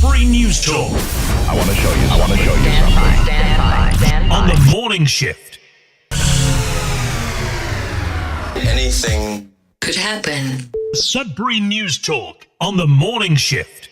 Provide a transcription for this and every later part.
Sudbury News Talk. I want to show you something. Stand by. On the morning shift. Anything Could happen. Sudbury News Talk on the morning shift.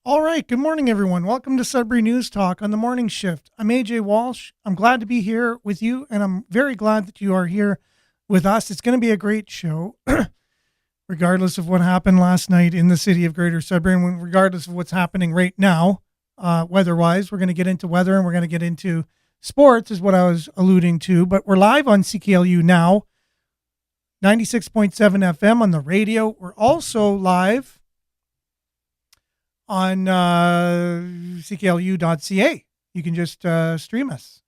All right, good morning, everyone. Welcome to Sudbury News Talk on the morning shift. I'm AJ Walsh. I'm glad to be here with you, and I'm very glad that you are here with us. It's going to be a great show, regardless of what happened last night in the city of Greater Sudbury, and regardless of what's happening right now, weather-wise. We're going to get into weather, and we're going to get into sports, is what I was alluding to. But we're live on CKLU now, 96.7 FM on the radio. We're also live on cklu.ca. You can just stream us.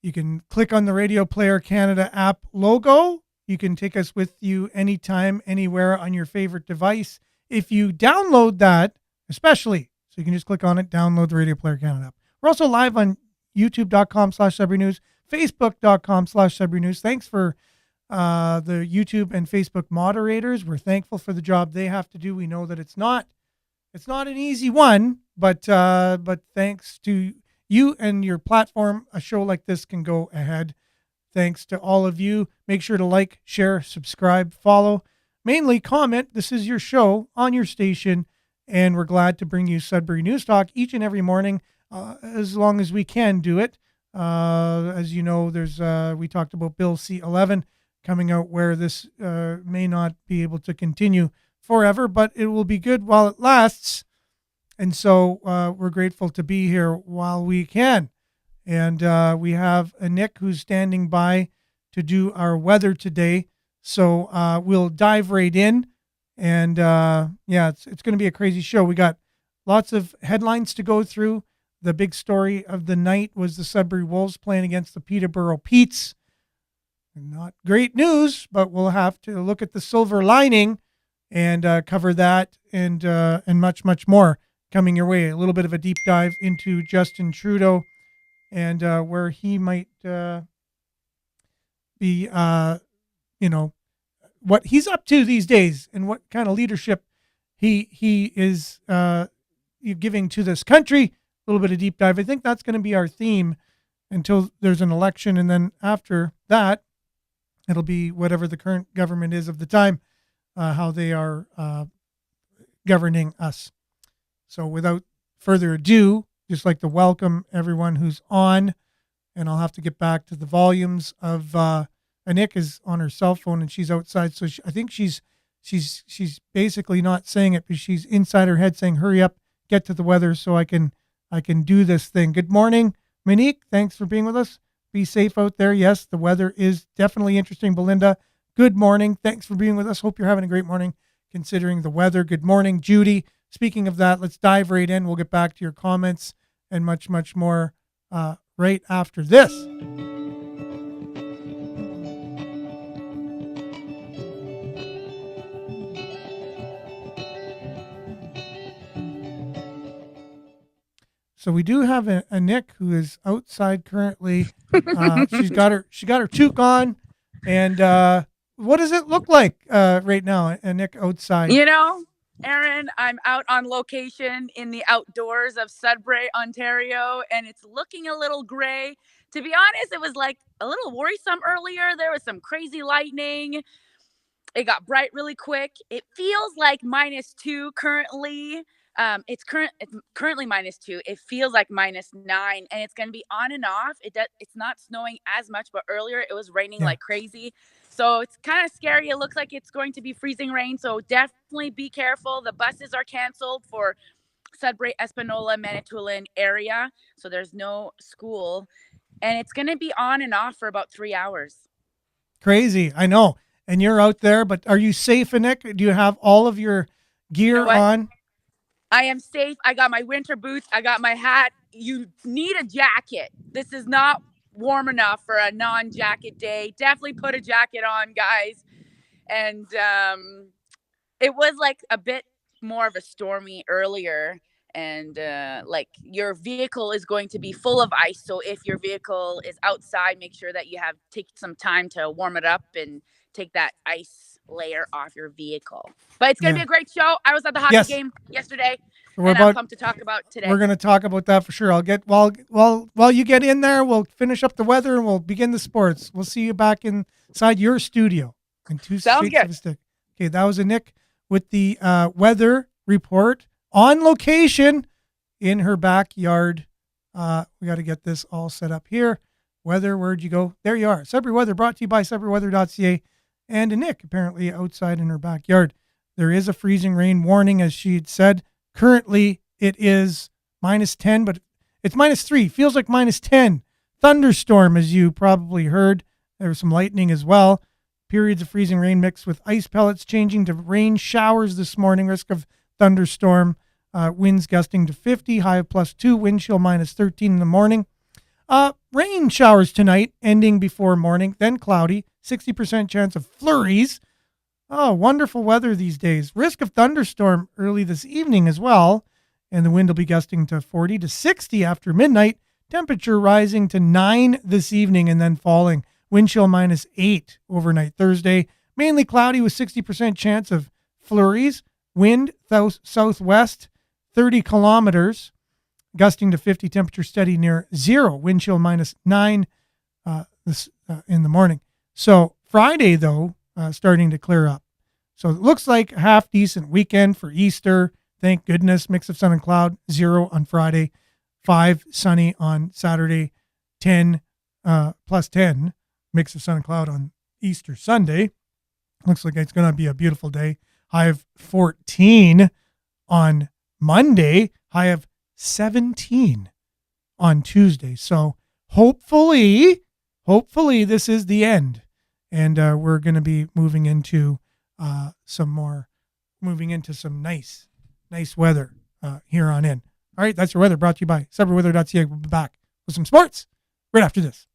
You can click on the Radio Player Canada app logo. You can take us with you anytime, anywhere on your favorite device. If you download that, especially, so you can just click on it, download the Radio Player Canada app. We're also live on youtube.com/Sudbury News, facebook.com/Sudbury News. Thanks for the YouTube and Facebook moderators. We're thankful for the job they have to do. We know that it's not an easy one, but thanks to you and your platform, a show like this can go ahead. Thanks to all of you. Make sure to like, share, subscribe, follow. Mainly comment. This is your show on your station, and we're glad to bring you Sudbury News Talk each and every morning, as long as we can do it. As you know, there's we talked about Bill C-11 coming out, where this may not be able to continue forever, but it will be good while it lasts. And so we're grateful to be here while we can. And we have a Nick who's standing by to do our weather today. So we'll dive right in. And it's going to be a crazy show. We got lots of headlines to go through. The big story of the night was the Sudbury Wolves playing against the Peterborough Petes. Not great news, but we'll have to look at the silver lining and cover that and much, much more coming your way. A little bit of a deep dive into Justin Trudeau and where he might be, what he's up to these days and what kind of leadership he is giving to this country. A little bit of deep dive. I think that's going to be our theme until there's an election. And then after that, it'll be whatever the current government is of the time. How they are governing us. So without further ado, just like to welcome everyone who's on, and I'll have to get back to the volumes of Anik is on her cell phone and she's outside. So I think she's basically not saying it, but she's inside her head saying, hurry up, get to the weather so I can do this thing. Good morning, Monique. Thanks for being with us. Be safe out there. Yes, the weather is definitely interesting. Belinda, good morning. Thanks for being with us. Hope you're having a great morning considering the weather. Good morning, Judy. Speaking of that, let's dive right in. We'll get back to your comments and much, much more right after this. So we do have a Nick who is outside currently. She got her toque on, and what does it look like right now, Nick, outside? Aaron, I'm out on location in the outdoors of Sudbury, Ontario, and it's looking a little gray. To be honest, it was like a little worrisome earlier. There was some crazy lightning. It got bright really quick. It feels like -2 currently. It's currently -2. It feels like -9, and it's going to be on and off. It's not snowing as much, but earlier it was raining like crazy. So it's kind of scary. It looks like it's going to be freezing rain. So definitely be careful. The buses are canceled for Sudbury, Espanola, Manitoulin area. So there's no school, and it's going to be on and off for about 3 hours. Crazy. I know. And you're out there, but are you safe, Nick? Do you have all of your gear on? I am safe. I got my winter boots. I got my hat. You need a jacket. This is not warm enough for a non-jacket day. Definitely put a jacket on, guys. And It was like a bit more of a stormy earlier, and like your vehicle is going to be full of ice. So if your vehicle is outside, make sure that you have take some time to warm it up and take that ice layer off your vehicle. But it's gonna be Yeah. a great show. I was at the hockey Yes. game yesterday, We're and I'm about pumped to talk about today. We're going to talk about that for sure. I'll get while you get in there, we'll finish up the weather and we'll begin the sports. We'll see you back inside your studio in two Sounds shakes of good. a stick. Okay, that was a Nick with the weather report on location in her backyard. We got to get this all set up here. Weather, where'd you go? There you are. Sudbury Weather brought to you by SudburyWeather.ca and a Nick apparently outside in her backyard. There is a freezing rain warning, as she had said. Currently, it is -10, but it's -3. Feels like -10. Thunderstorm, as you probably heard. There was some lightning as well. Periods of freezing rain mixed with ice pellets, changing to rain showers this morning. Risk of thunderstorm. Winds gusting to 50, high of +2. Wind chill -13 in the morning. Rain showers tonight, ending before morning. Then cloudy. 60% chance of flurries. Oh, wonderful weather these days. Risk of thunderstorm early this evening as well. And the wind will be gusting to 40 to 60 after midnight. Temperature rising to 9 this evening and then falling. Wind chill -8 overnight Thursday. Mainly cloudy with 60% chance of flurries. Wind southwest 30 kilometers. Gusting to 50. Temperature steady near 0. Wind chill -9 in the morning. So Friday, though, starting to clear up. So it looks like a half decent weekend for Easter. Thank goodness. Mix of sun and cloud. 0 on Friday. 5 sunny on Saturday. 10 +10. Mix of sun and cloud on Easter Sunday. Looks like it's going to be a beautiful day. High of 14 on Monday. High of 17 on Tuesday. So hopefully this is the end. And we're going to be moving into some nice weather here on in. All right, that's your weather brought to you by SudburyWeather.ca. We'll be back with some sports right after this.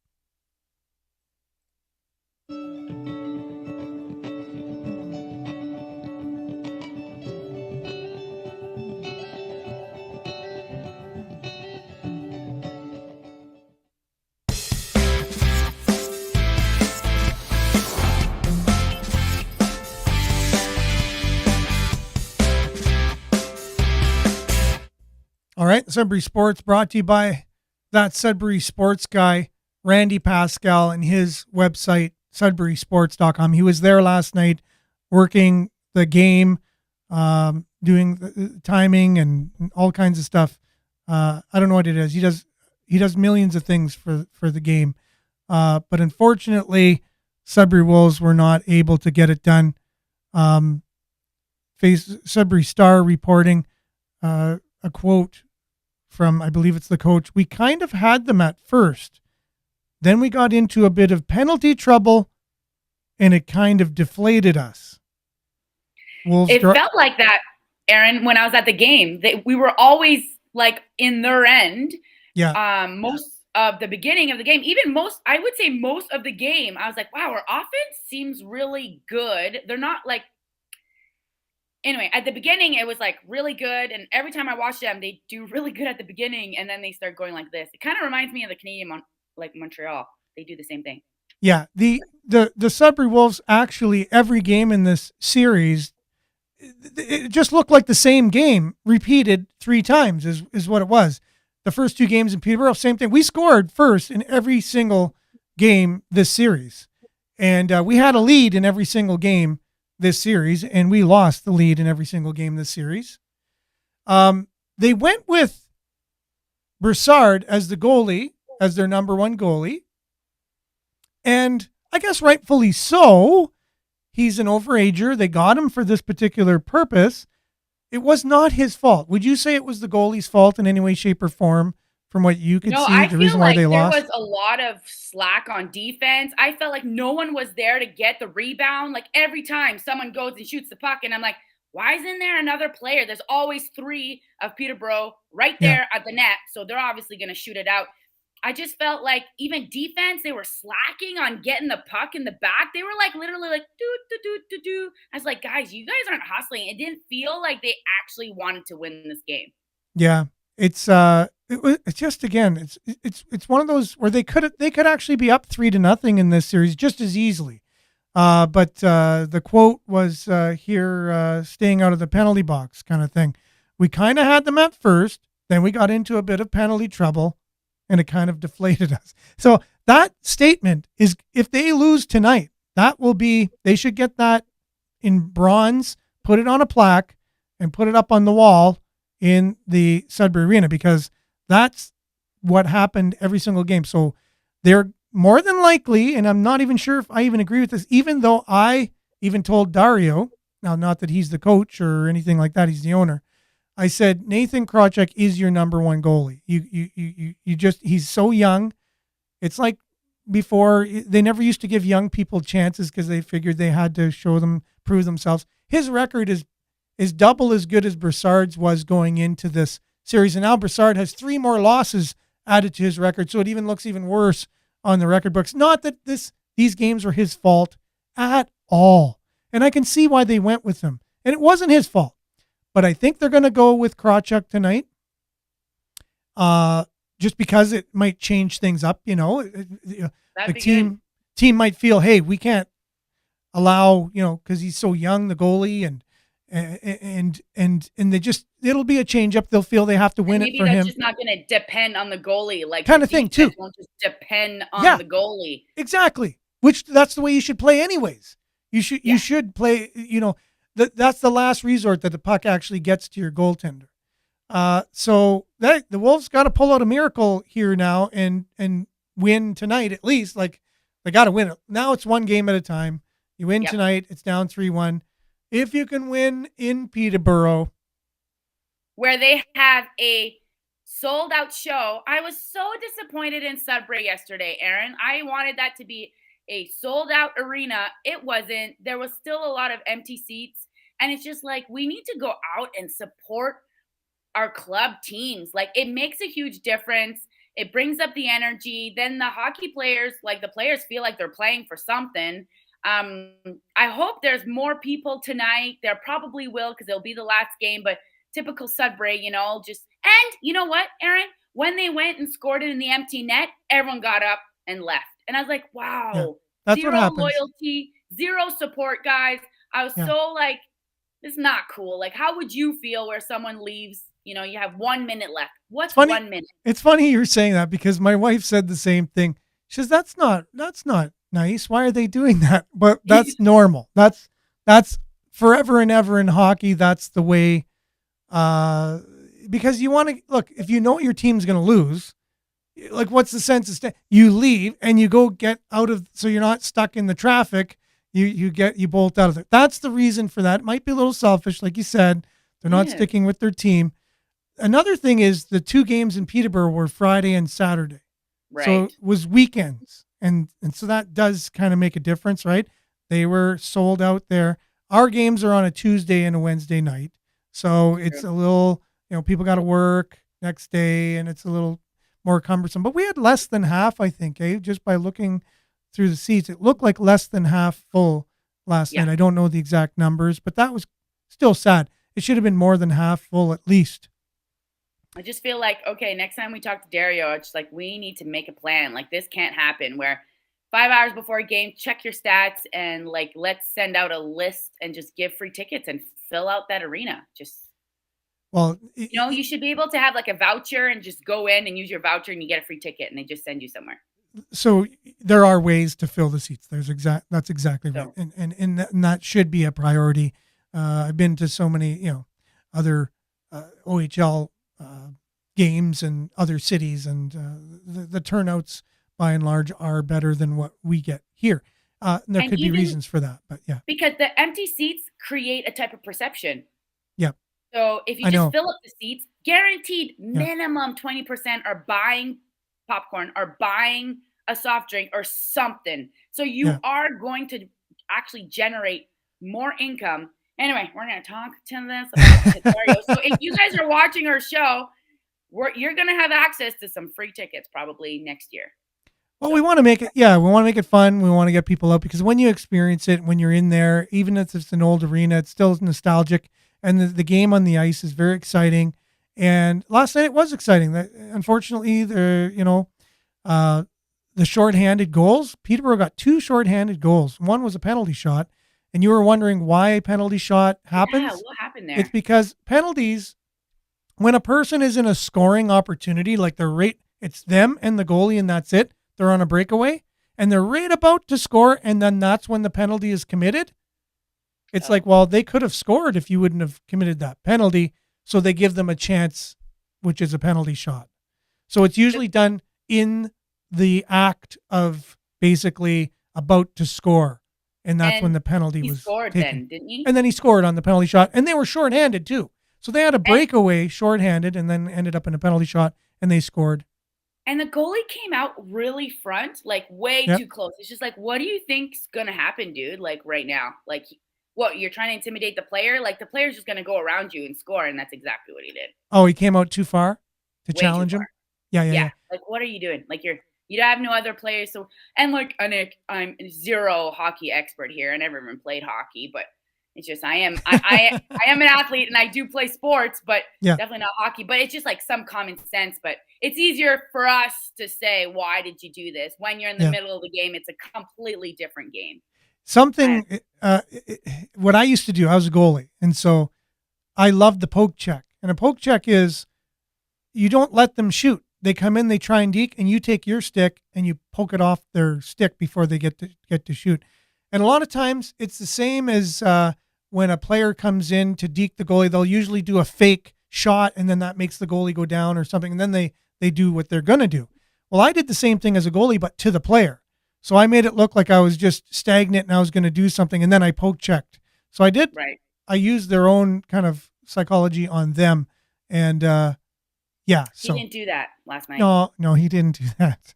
All right, Sudbury Sports brought to you by that Sudbury Sports guy, Randy Pascal, and his website, sudburysports.com. He was there last night working the game, doing the timing and all kinds of stuff. I don't know what it is. He does millions of things for the game. But unfortunately, Sudbury Wolves were not able to get it done. Sudbury Star reporting a quote from, I believe it's the coach. We kind of had them at first. Then we got into a bit of penalty trouble, and it kind of deflated us. It felt like that, Aaron, when I was at the game. We were always like in their end. Yeah. Most of the beginning of the game, I would say most of the game, I was like, wow, our offense seems really good. They're not like, anyway, at the beginning, it was like really good. And every time I watch them, they do really good at the beginning. And then they start going like this. It kind of reminds me of the Canadian, like Montreal. They do the same thing. Yeah. The Sudbury Wolves, actually, every game in this series, it just looked like the same game repeated 3 times is what it was. The first 2 games in Peterborough, same thing. We scored first in every single game this series. And we had a lead in every single game this series, and we lost the lead in every single game this series. They went with Broussard as the goalie, as their number 1 goalie. And I guess rightfully so. He's an overager. They got him for this particular purpose. It was not his fault. Would you say it was the goalie's fault in any way, shape, or form from what you could see? The reason why they lost? There was a lot of slack on defense. I felt like no one was there to get the rebound. Like every time someone goes and shoots the puck, and I'm like, why isn't there another player? There's always 3 of Peterborough right there at the net. So they're obviously going to shoot it out. I just felt like even defense, they were slacking on getting the puck in the back. They were like literally like do. I was like, guys, you guys aren't hustling. It didn't feel like they actually wanted to win this game. Yeah, it's it's just again, it's one of those where they could actually be up 3-0 in this series just as easily. But the quote was here, staying out of the penalty box kind of thing. We kind of had them at first, then we got into a bit of penalty trouble, and it kind of deflated us. So that statement is, if they lose tonight, they should get that in bronze, put it on a plaque, and put it up on the wall in the Sudbury Arena, because that's what happened every single game. So they're more than likely, and I'm not even sure if I even agree with this, even though I even told Dario, now not that he's the coach or anything like that, he's the owner, I said, Nathan Krawczyk is your number one goalie. He's so young. It's like before, they never used to give young people chances because they figured they had to prove themselves. His record is double as good as Brassard's was going into this series. And now Brassard has 3 more losses added to his record. So it even looks even worse on the record books. Not that these games were his fault at all. And I can see why they went with him. And it wasn't his fault. But I think they're going to go with Krawczyk tonight. Just because it might change things up, a team might feel, hey, we can't allow, because he's so young, the goalie, and they just, it'll be a change up. They'll feel they have to win it for him. Maybe that's just not going to depend on the goalie, like kind of thing too. Won't just depend on the goalie. Exactly. Which that's the way you should play, anyways. You should play. That's the last resort that the puck actually gets to your goaltender. So the Wolves got to pull out a miracle here now and win tonight at least. Like, they got to win it. Now it's one game at a time. You win tonight, it's down 3-1. If you can win in Peterborough, where they have a sold-out show. I was so disappointed in Sudbury yesterday, Aaron. I wanted that to be a sold-out arena. It wasn't. There was still a lot of empty seats. And it's just like, we need to go out and support our club teams. Like, it makes a huge difference. It brings up the energy. Then the hockey players, the players feel like they're playing for something. I hope there's more people tonight. There probably will, because it'll be the last game. But typical Sudbury, and you know what, Aaron? When they went and scored it in the empty net, everyone got up and left. And I was like, wow, that's zero what happens. Loyalty, zero support, guys. I was so like, it's not cool. Like, how would you feel where someone leaves? You have 1 minute left. What's 1 minute? It's funny you're saying that, because my wife said the same thing. She says, that's not nice. Why are they doing that? But that's normal. That's forever and ever in hockey. That's the way, because you want to look, if you know your team's going to lose, like, what's the sense of you leave and you go get out of, so you're not stuck in the traffic. You bolt out of it. That's the reason for that. It might be a little selfish. Like you said, they're not sticking with their team. Another thing is the 2 games in Peterborough were Friday and Saturday. Right. So it was weekends. And so that does kind of make a difference, right? They were sold out there. Our games are on a Tuesday and a Wednesday night. So it's a little, people got to work next day, and it's a little more cumbersome. But we had less than half, I think, just by looking through the seats. It looked like less than half full last night. I don't know the exact numbers, but that was still sad. It should have been more than half full at least. I just feel like, okay, next time we talk to Dario, it's just like, we need to make a plan. Like, this can't happen where 5 hours before a game, check your stats, and let's send out a list and just give free tickets and fill out that arena. You should be able to have a voucher and just go in and use your voucher and you get a free ticket and they just send you somewhere. So there are ways to fill the seats. That's exactly right. And that should be a priority. I've been to so many, other OHL games in other cities, and the turnouts by and large are better than what we get here. There could be reasons for that, but because the empty seats create a type of perception. Yeah. So if you just fill up the seats, guaranteed minimum 20% are buying popcorn or buying a soft drink or something. So you are going to actually generate more income. Anyway, we're going to talk to this about Dario. So if you guys are watching our show, you're going to have access to some free tickets probably next year. Well, we want to make it, we want to make it fun. We want to get people out because when you experience it, when you're in there, even if it's an old arena, it's still nostalgic. And the game on the ice is very exciting. And last night it was exciting. Unfortunately, the shorthanded goals, Peterborough got 2 shorthanded goals. One was a penalty shot. And you were wondering why a penalty shot happens? Yeah, what happened there? It's because penalties, when a person is in a scoring opportunity, like it's them and the goalie and that's it. They're on a breakaway and they're right about to score. And then that's when the penalty is committed. It's like, well, they could have scored if you wouldn't have committed that penalty. So they give them a chance, which is a penalty shot. So it's usually done in the act of basically about to score. And that's when the penalty was scored taken. then, didn't he? And then he scored on the penalty shot. And they were shorthanded too. So they had a breakaway shorthanded and then ended up in a penalty shot and they scored. And the goalie came out really front, like way too close. It's just like, what do you think's going to happen, dude? Like right now, like what, you're trying to intimidate the player? Like the player's just going to go around you and score. And that's exactly what he did. Oh, he came out too far to Way challenge too him? far. Yeah. Like, what are you doing? Like you have no other players. So, and like, Nick, I'm zero hockey expert here. I never even played hockey, but it's just, I am an athlete and I do play sports, but definitely not hockey, but it's just like some common sense, but it's easier for us to say, why did you do this? When you're in the middle of the game, it's a completely different game. What I used to do, I was a goalie. And so I loved the poke check. And a poke check is you don't let them shoot. They come in, they try and deke, and you take your stick and you poke it off their stick before they get to shoot. And a lot of times it's the same as when a player comes in to deke the goalie, they'll usually do a fake shot and then that makes the goalie go down or something. And then they do what they're going to do. Well, I did the same thing as a goalie, but to the player. So I made it look like I was just stagnant and I was going to do something. And then I poke checked. So I did. Right. I used their own kind of psychology on them. And so he didn't do that last night. No, he didn't do that.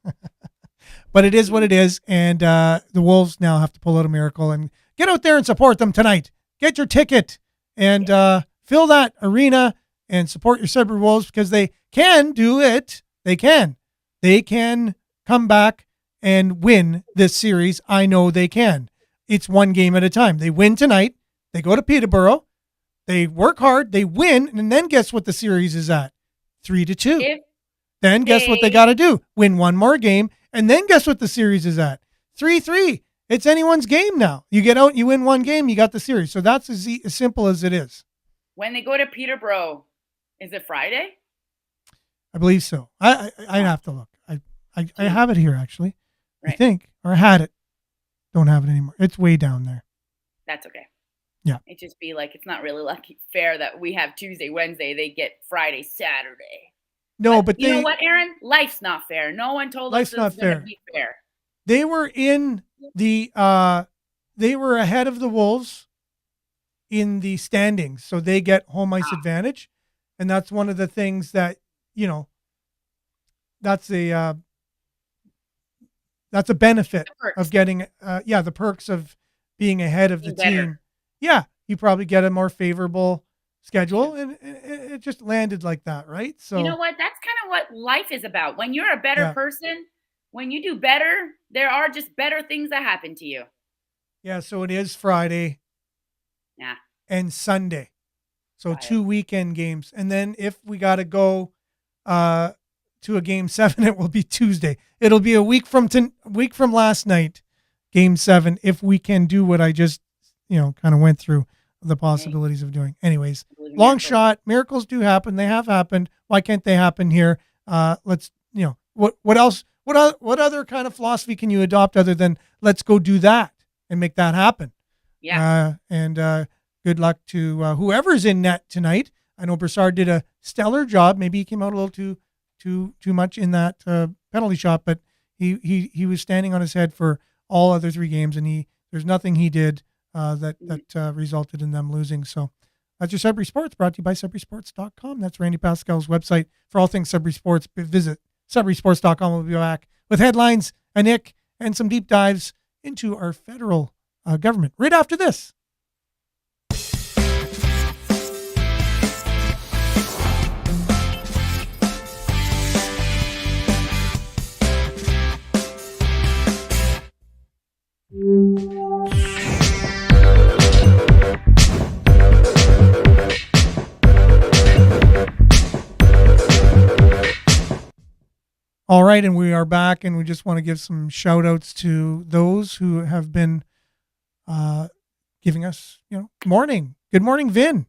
But it is what it is. And the Wolves now have to pull out a miracle and get out there and support them tonight. Get your ticket and fill that arena and support your Sudbury Wolves because they can do it. They can come back and win this series. I know they can. It's one game at a time. They win tonight. They go to Peterborough. They work hard. They win. And then guess what the series is at? 3-2. Then guess what they got to do? Win one more game. And then guess what the series is at? 3-3. It's anyone's game now. You get out, you win one game, you got the series. So that's as simple as it is. When they go to Peterborough, is it Friday? I believe so. I'd have to look. I have it here actually. Right. I think, or I had it. Don't have it anymore. It's way down there. That's okay. Yeah. It just be like, it's not really fair that we have Tuesday, Wednesday, they get Friday, Saturday. No, but you know what, Aaron? Life's not fair. No one told us it was going to be fair. They were in the they were ahead of the Wolves in the standings, so they get home ice advantage, and that's one of the things that that's a benefit of getting the perks of being ahead of the team. Yeah, you probably get a more favorable schedule, and it just landed like that, right? So you know what? That's kind of what life is about. When you're a better person, when you do better, there are just better things that happen to you. Yeah, so it is Friday and Sunday. So Friday. 2 weekend games. And then if we got to go to a game 7, it will be Tuesday. It'll be a week from last night, game 7, if we can do what I just, kind of went through the possibilities of doing. Anyways, long shot. Miracles do happen. They have happened. Why can't they happen here? Let's, what else? What other kind of philosophy can you adopt other than let's go do that and make that happen? Yeah. And good luck to whoever's in net tonight. I know Broussard did a stellar job. Maybe he came out a little too much in that penalty shot, but he was standing on his head for all other 3 games, and there's nothing he did that resulted in them losing. So that's your Sudbury Sports, brought to you by SudburySports.com. That's Randy Pascal's website for all things Sudbury Sports. Visit SudburySports.com. We'll be back with headlines, a Nick, and some deep dives into our federal government right after this. All right, and we are back, and we just want to give some shout outs to those who have been giving us, morning. Good morning, Vin.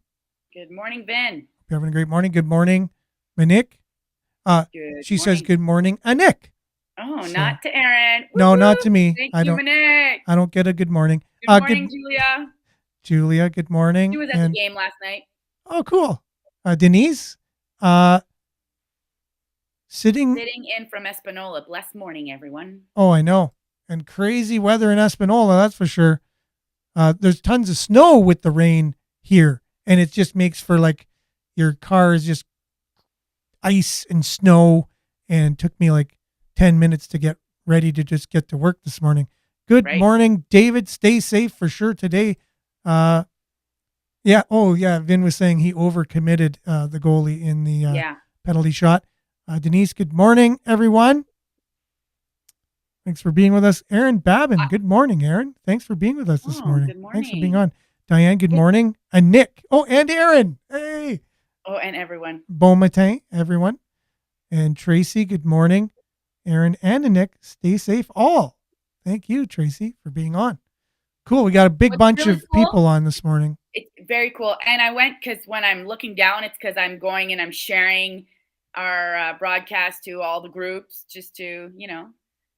Good morning, Vin. You're having a great morning. Good morning, Manik. Good She says morning. good morning, Anik. Oh, So- not to Aaron. No, Woo-hoo. not to me. Thank I you, don't. Manik. I don't get a good morning. Good morning, Julia. Julia. Good morning. She was at the game last night. Oh, cool. Denise. Sitting. Sitting in from Espanola. Blessed morning, everyone. Oh, I know. And crazy weather in Espanola, that's for sure. There's tons of snow with the rain here, and it just makes for like your car is just ice and snow, and it took me like 10 minutes to get ready to just get to work this morning. Good Right. morning, David. Stay safe for sure today. Yeah. Oh, yeah. Vin was saying he overcommitted the goalie in the penalty shot. Denise, good morning, everyone. Thanks for being with us. Aaron Babin, good morning, Aaron. Thanks for being with us this morning. Good Thanks for morning. being on. Diane, good morning. And Nick. Oh, and Aaron. Hey. Oh, and everyone. Bon matin, everyone. And Tracy, good morning. Aaron and Nick, stay safe all. Thank you, Tracy, for being on. Cool. We got a big What's bunch really of cool- people on this morning. It's very cool. And I went because when I'm looking down, it's because I'm going and I'm sharing our broadcast to all the groups just to,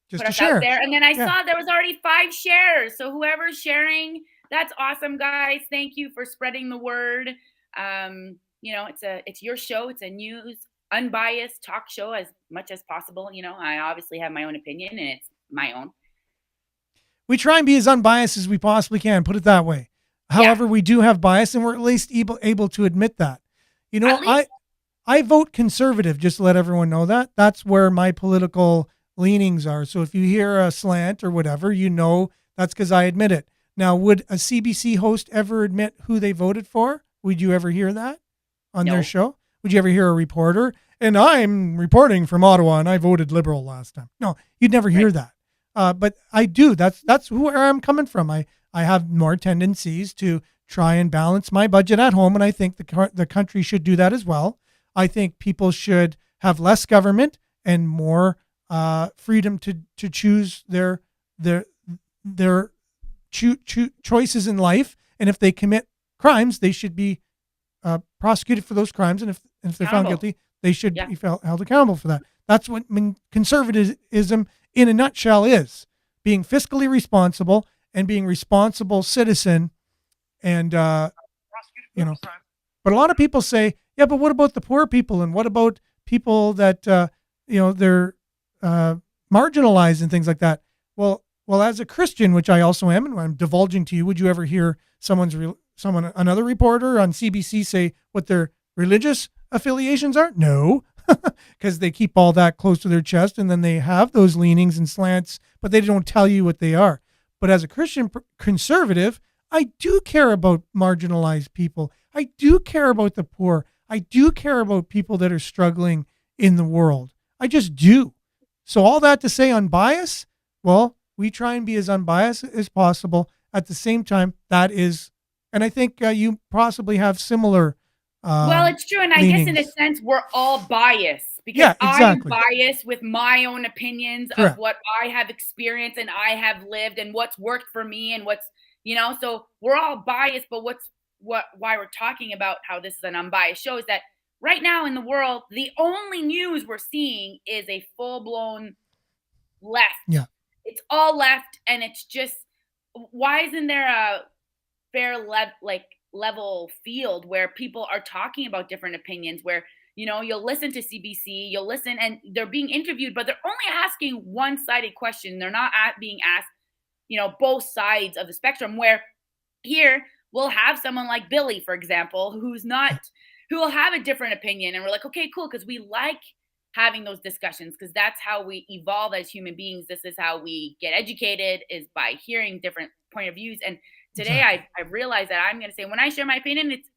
Just put to us share. out there. And then I Yeah. saw there was already 5 shares. So whoever's sharing, that's awesome, guys. Thank you for spreading the word. It's your show. It's a news, unbiased talk show as much as possible. I obviously have my own opinion and it's my own. We try and be as unbiased as we possibly can, put it that way. However, we do have bias, and we're at least able to admit that. At least- I vote conservative, just to let everyone know that. That's where my political leanings are. So if you hear a slant or whatever, that's because I admit it. Now, would a CBC host ever admit who they voted for? Would you ever hear that on No. their show? Would you ever hear a reporter? And I'm reporting from Ottawa, and I voted Liberal last time. No, you'd never hear that. But I do. That's where I'm coming from. I have more tendencies to try and balance my budget at home, and I think the country should do that as well. I think people should have less government and more freedom to choose their choices in life. And if they commit crimes, they should be prosecuted for those crimes. And if they're found Accountable. guilty, they should be held accountable for that. That's what conservatism in a nutshell is: being fiscally responsible and being responsible citizen. And, but a lot of people say, yeah, but what about the poor people? And what about people that, they're marginalized and things like that? Well, as a Christian, which I also am, and I'm divulging to you, would you ever hear another reporter on CBC say what their religious affiliations are? No, because they keep all that close to their chest, and then they have those leanings and slants, but they don't tell you what they are. But as a Christian conservative, I do care about marginalized people. I do care about the poor. I do care about people that are struggling in the world. I just do. So all that to say unbiased, well, we try and be as unbiased as possible. At the same time, that is, and I think you possibly have similar well, it's true. And I guess in a leanings. sense, we're all biased because Yeah, exactly. I'm biased with my own opinions Correct. of what I have experienced and I have lived and what's worked for me and what's, so we're all biased. But why we're talking about how this is an unbiased show is that right now in the world, the only news we're seeing is a full-blown left. Yeah. It's all left. And it's just, why isn't there a fair level field where people are talking about different opinions, where you'll listen to CBC, you'll listen, and they're being interviewed, but they're only asking one-sided question. They're not being asked, both sides of the spectrum. Where here we'll have someone like Billy, for example, who will have a different opinion, and we're like, okay, cool, because we like having those discussions, because that's how we evolve as human beings. This is how we get educated, is by hearing different point of views. And today I realized that I'm going to say, when I share my opinion, it's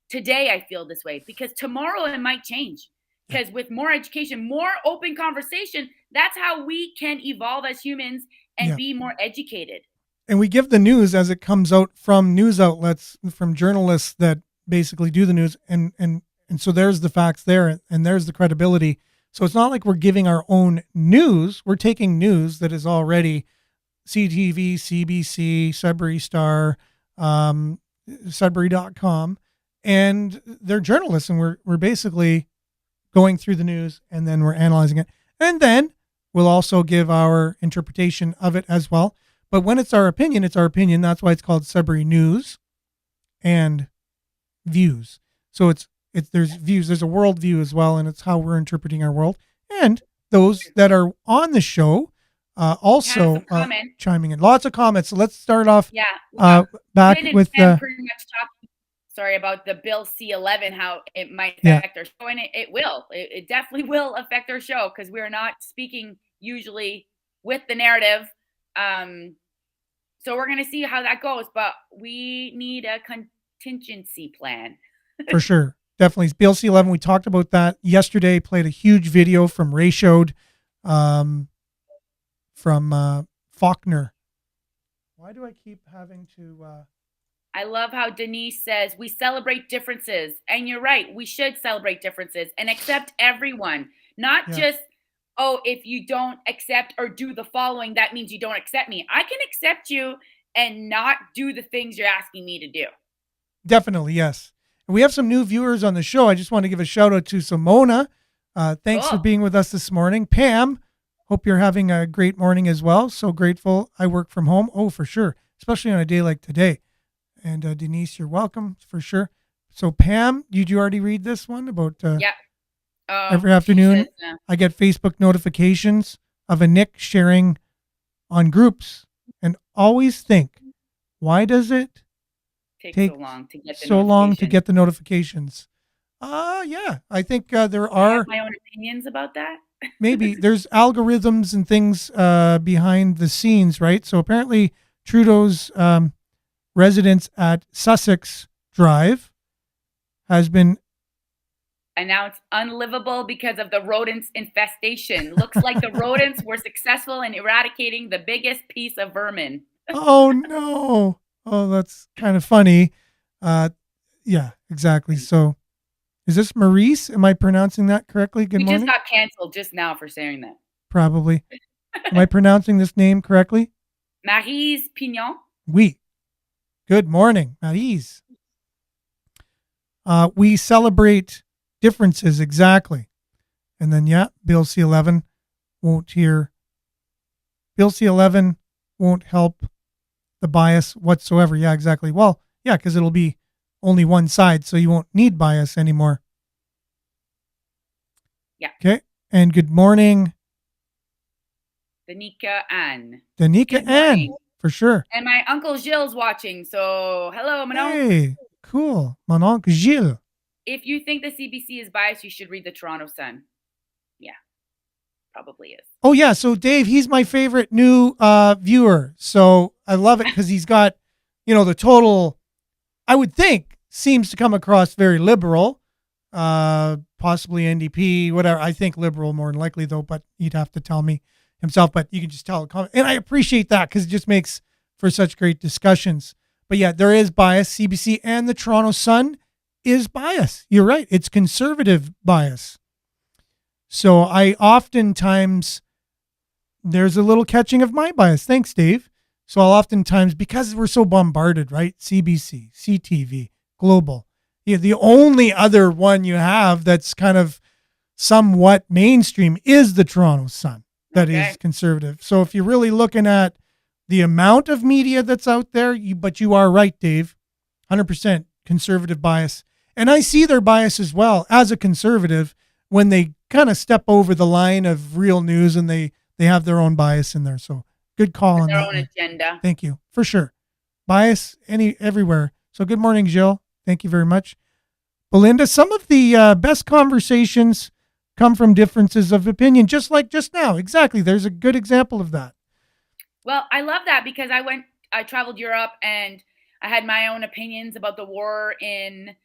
today I feel this way, because tomorrow it might change. Because with more education, more open conversation, that's how we can evolve as humans and be more educated. And we give the news as it comes out from news outlets, from journalists that basically do the news. And so there's the facts there, and there's the credibility. So it's not like we're giving our own news. We're taking news that is already CTV, CBC, Sudbury Star, Sudbury.com, and they're journalists, and we're basically going through the news, and then we're analyzing it. And then we'll also give our interpretation of it as well. But when it's our opinion, it's our opinion. That's why it's called Sudbury News and Views. So it's there's views, there's a world view as well, and it's how we're interpreting our world. And those that are on the show also chiming in. Lots of comments. So let's start off back with pretty much talking, sorry, about the Bill C-11, how it might affect our show, and it will. It definitely will affect our show because we're not speaking usually with the narrative. So we're going to see how that goes, but we need a contingency plan. For sure. Definitely. Bill C-11, we talked about that yesterday, played a huge video from Ray Showed, from Faulkner. Why do I keep having to... I love how Denise says, we celebrate differences. And you're right. We should celebrate differences and accept everyone. Not just, oh, if you don't accept or do the following, that means you don't accept me. I can accept you and not do the things you're asking me to do. Definitely, yes. We have some new viewers on the show. I just want to give a shout out to Simona. Thanks for being with us this morning. Pam, hope you're having a great morning as well. So grateful I work from home. Oh, for sure. Especially on a day like today. And Denise, you're welcome for sure. So Pam, did you already read this one about every afternoon? Says, I get Facebook notifications of a Nick sharing on groups and always think, why does it take so long to get the notifications? Yeah, I think there are. I have my own opinions about that. Maybe there's algorithms and things behind the scenes, right? So apparently Trudeau's residence at Sussex Drive has been announced unlivable because of the rodents infestation. Looks like the rodents were successful in eradicating the biggest piece of vermin. Oh no. Oh, that's kind of funny. Yeah, exactly. So is this Maurice? Am I pronouncing that correctly? Good morning. We just got canceled just now for saying that. Probably. Am I pronouncing this name correctly? Maryse Pignon. Oui. Good morning, Maryse. We celebrate differences, exactly. And then, Bill C-11 won't hear. Bill C-11 won't help the bias whatsoever. Yeah, exactly. Well, yeah, because it'll be only one side, so you won't need bias anymore. Yeah. Okay. And good morning, Danica Ann. Danica Ann, for sure. And my Uncle Gilles watching. So, hello, Manon. Hey, cool. Mon oncle Gilles. If you think the CBC is biased, you should read the Toronto Sun. Yeah, probably is. Oh, yeah. So, Dave, he's my favorite new viewer. So, I love it because he's got, the total, I would think, seems to come across very liberal, possibly NDP, whatever. I think liberal more than likely, though, but he'd have to tell me himself. But you can just tell. And I appreciate that because it just makes for such great discussions. But, yeah, there is bias. CBC and the Toronto Sun is bias. You're right. It's conservative bias. So I oftentimes, there's a little catching of my bias. Thanks, Dave. So I'll oftentimes, because we're so bombarded, right? CBC, CTV, Global. Yeah, the only other one you have that's kind of somewhat mainstream is the Toronto Sun that is conservative. So if you're really looking at the amount of media that's out there, but you are right, Dave, 100% conservative bias. And I see their bias as well as a conservative when they kind of step over the line of real news and they have their own bias in there. So good call on that. Their own agenda. Thank you. For sure. Bias everywhere. So good morning, Jill. Thank you very much. Belinda, some of the best conversations come from differences of opinion, just like just now. Exactly. There's a good example of that. Well, I love that because I traveled Europe and I had my own opinions about the war in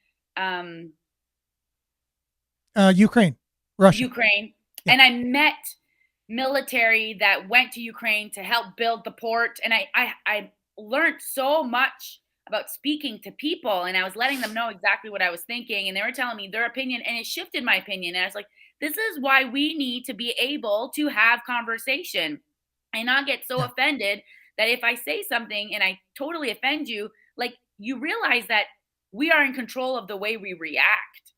Ukraine, Russia. Yeah. And I met military that went to Ukraine to help build the port. And I learned so much about speaking to people, and I was letting them know exactly what I was thinking, and they were telling me their opinion, and it shifted my opinion. And I was like, this is why we need to be able to have conversation and not get so offended that if I say something and I totally offend you, like, you realize that we are in control of the way we react.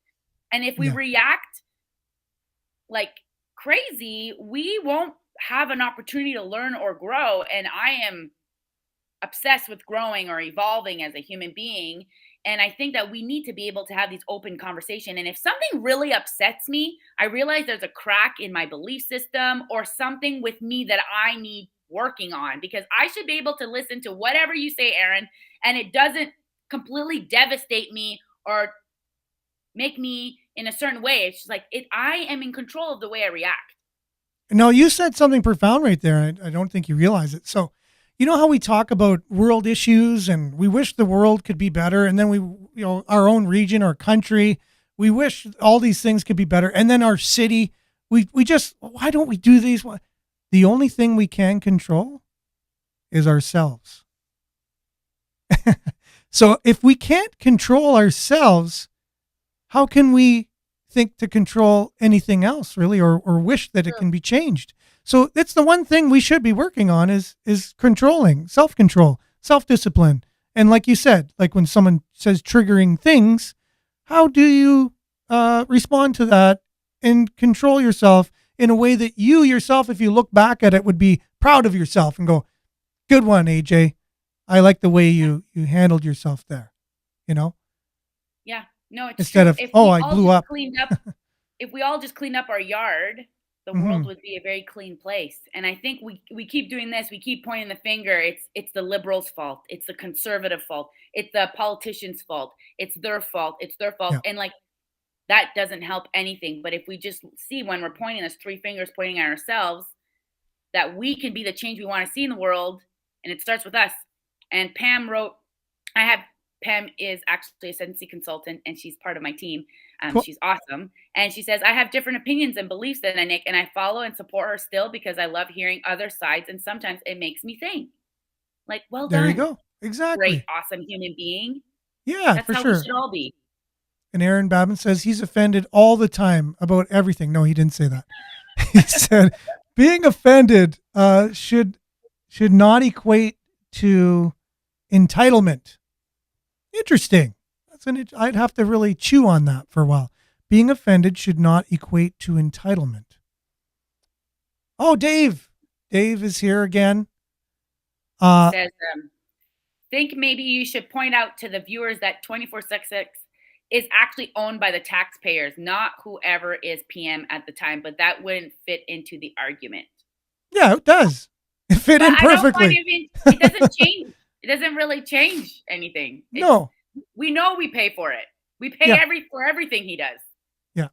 And if we react like crazy, we won't have an opportunity to learn or grow. And I am obsessed with growing or evolving as a human being. And I think that we need to be able to have these open conversation. And if something really upsets me, I realize there's a crack in my belief system or something with me that I need working on, because I should be able to listen to whatever you say, Aaron, and it doesn't completely devastate me or make me in a certain way. It's just like I am in control of the way I react. No, you said something profound right there. I don't think you realize it. So, you know how we talk about world issues and we wish the world could be better, and then our own region or country, we wish all these things could be better, and then our city, we just, why don't we do these? The only thing we can control is ourselves. So if we can't control ourselves, how can we think to control anything else, really, or wish that it can be changed? So it's the one thing we should be working on is controlling, self-control, self-discipline. And like you said, like when someone says triggering things, how do you respond to that and control yourself in a way that you yourself, if you look back at it, would be proud of yourself and go, good one, AJ. I like the way you handled yourself there, you know? Yeah, no, it's instead true. of, I blew up. If we all just cleaned up our yard, the world would be a very clean place. And I think we keep doing this. We keep pointing the finger. It's the liberals' fault. It's the conservative fault. It's the politicians' fault. It's their fault. It's their fault. Yeah. And like, that doesn't help anything. But if we just see when we're pointing us 3 fingers pointing at ourselves, that we can be the change we want to see in the world, and it starts with us. And Pam is actually a ascendancy consultant, and she's part of my team. Cool. She's awesome. And she says, I have different opinions and beliefs than Nick, and I follow and support her still because I love hearing other sides, and sometimes it makes me think. Like, well done. There you go. Exactly. Great, awesome human being. Yeah, That's for how sure. we should all be. And Aaron Babin says he's offended all the time about everything. No, he didn't say that. He said being offended should not equate to entitlement. Interesting. I'd have to really chew on that for a while. Being offended should not equate to entitlement. Oh, Dave. Dave is here again. Says, think maybe you should point out to the viewers that 24/6 is actually owned by the taxpayers, not whoever is PM at the time, but that wouldn't fit into the argument. Yeah, it does. It fit in perfectly. It doesn't change. It doesn't really change anything. No. We know we pay for it. We pay for everything he does. Yeah.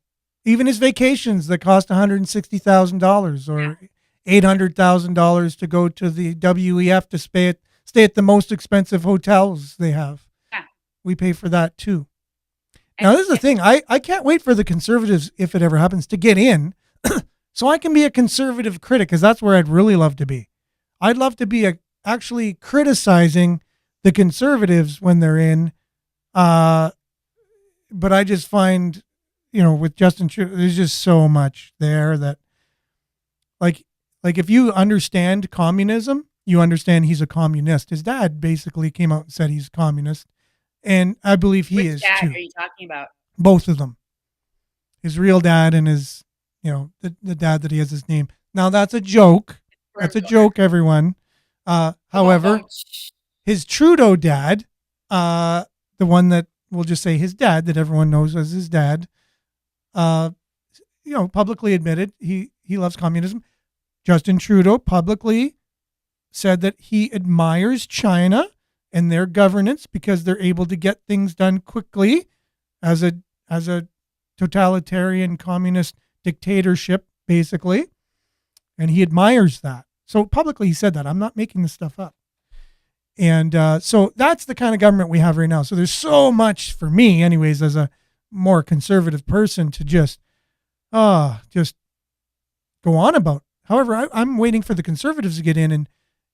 Even his vacations that cost $160,000 or $800,000 to go to the WEF to stay at the most expensive hotels they have. Yeah. We pay for that too. Now, this is the thing. I can't wait for the conservatives, if it ever happens, to get in so I can be a conservative critic, because that's where I'd really love to be. I'd love to be actually criticizing the conservatives when they're in. But I just find, with Justin Trudeau, there's just so much there that, like if you understand communism, you understand he's a communist. His dad basically came out and said he's a communist. And I believe he is dad too. Are you talking about? Both of them. His real dad and his, the dad that he has his name. Now that's a joke. That's a joke, everyone. However, his Trudeau dad, the one that we'll just say his dad, that everyone knows as his dad, publicly admitted he loves communism. Justin Trudeau publicly said that he admires China and their governance because they're able to get things done quickly as a totalitarian communist dictatorship, basically. And he admires that. So publicly he said that. I'm not making this stuff up. And so that's the kind of government we have right now. So there's so much for me, anyways, as a more conservative person to just go on about. However, I'm waiting for the conservatives to get in